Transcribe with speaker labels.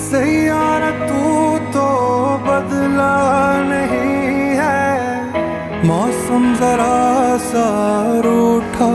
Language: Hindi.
Speaker 1: सैयारा तू तो बदला नहीं है, मौसम जरा सा रूठा